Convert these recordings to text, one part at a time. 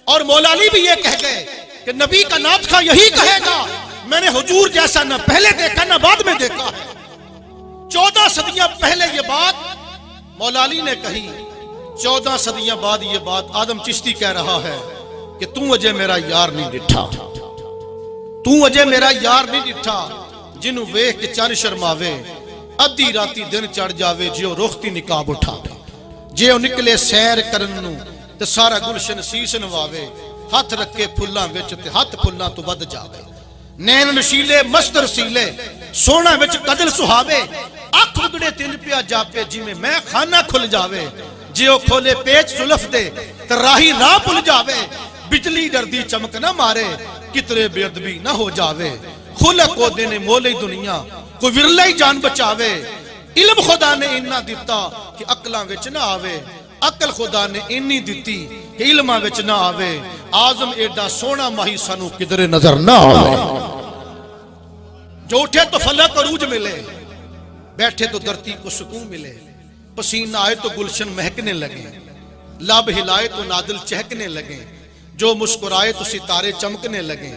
اور مولا علی بھی یہ کہہ گئے کہ نبی کا نعت خواں یہی کہے گا میں نے حضور جیسا نہ پہلے دیکھا نہ بعد میں دیکھا ہے۔ 14 صدیاں پہلے یہ بات مولا علی نے کہی، 14 صدیاں بعد یہ بات آدم چشتی کہہ رہا ہے کہ تُو اجے میرا یار نہیں ڈٹھا، تُو اجے میرا یار نہیں ڈٹھا، جنوں ویکھ کے چن شرماوے، ادھی راتی دن چڑھ جاوے، جیو رختی نقاب اٹھاوے، جیو نکلے سیر کرن تے سارا گلشن سیس نواوے، ہاتھ رکھے پھلاں وچ تے ہاتھ پھلاں تو ود جاوے، نین نشیلے مست رسیلے، سونا وچ قدر سہاوے، اکھ اگڑے تن پیا جاپے، جی میں خانہ کھل جاوے، جیو کھولے پیچ زلف دے تے راہی راہ پل جاوے، بجلی ڈردی چمک نہ مارے، کترے بے ادبی نہ ہو جاوے، خلق کو دینے مولے دنیا کوئی ورلے جان بچاوے، علم خدا نے انہا دیتا کہ عقلاں وچ نہ آوے، عقل خدا نے انی دیتی کہ علماں وچ نہ آوے، آزم ایڈا سونا ماہی سانو کدرے نظر نہ آوے، جو اٹھے تو فلک عروج ملے، بیٹھے تو دھرتی کو سکون ملے، پسینہ آئے تو گلشن مہکنے لگے، لب ہلائے تو نادل چہکنے لگے، جو مسکرائے تو ستارے چمکنے لگے،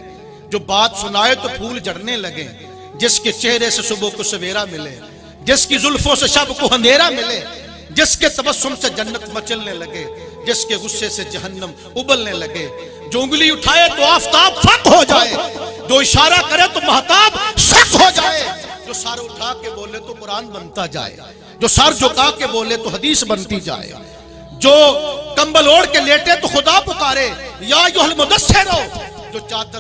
جو بات سنائے تو پھول جڑنے لگے، جس کے چہرے سے صبح کو سویرا ملے، جس کی زلفوں سے شب کو اندھیرا ملے، جس کے تبسم سے جنت مچلنے لگے، جس کے غصے سے جہنم ابلنے لگے، جو انگلی اٹھائے تو آفتاب فق ہو جائے، جو اشارہ کرے تو مہتاب شک ہو جائے، جو سار اٹھا کے بولے تو قرآن بنتا جائے، جو سر جھکا کے بولے تو حدیث بنتی جائے، جو کمبل اوڑھ کے لیٹے تو خدا پکارے یا ایھا المدثر، جو چادر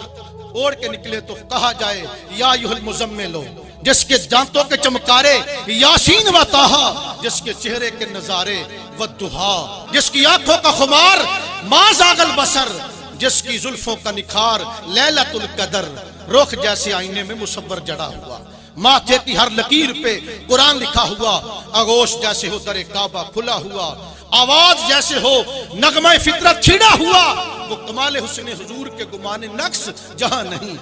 اوڑھ کے نکلے تو کہا جائے یا ایھا المزمل، جس کے دانتوں کے چمکارے یاسین و طٰہٰ، جس کے چہرے کے نظارے والضحیٰ، جس کی آنکھوں کا خمار ما زاغ البصر، جس کی زلفوں کا نکھار لیلۃ القدر، رخ جیسے آئینے میں مصور جڑا ہوا، ماتھے کی ہر لکیر پہ قرآن لکھا ہوا، آغوش جیسے ہو در کعبہ کھلا ہوا، آواز جیسے ہو نغمہ فطرت چھڑا ہوا، وہ کمال حسن حضور کے گمان نقص جہاں نہیں،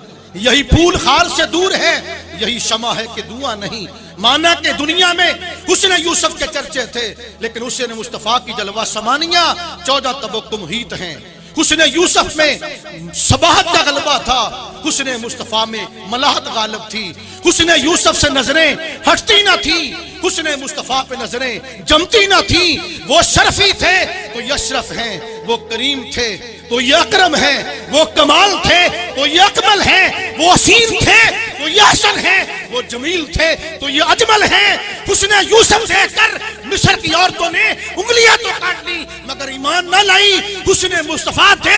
یہی پھول خار سے دور ہے، یہی شمع ہے کہ دھواں نہیں، مانا کہ دنیا میں حسن یوسف کے چرچے تھے، لیکن حسن مصطفیٰ کی جلوہ سمانیاں 14 طبق کو محیط ہیں، حسن یوسف میں صباحت کا غلبہ تھا، حسن مصطفیٰ میں ملاحت غالب تھی، حسن یوسف سے نظریں ہٹتی نہ تھی، حسن مصطفیٰ پہ نظریں جمتی نہ تھی، وہ شرفی تھے تو یشرف ہیں، وہ کریم تھے تو یہ اکرم ہیں، وہ کمال تھے تو یہ اکمل ہیں، وہ حسین تھے تو یہ حسن ہیں، وہ جمیل تھے تو یہ اجمل ہیں، حسن یوسف دیکھ کر مصر کی عورتوں نے انگلیاں تو کاٹ لی مگر ایمان نہ لائی، حسن مصطفیٰ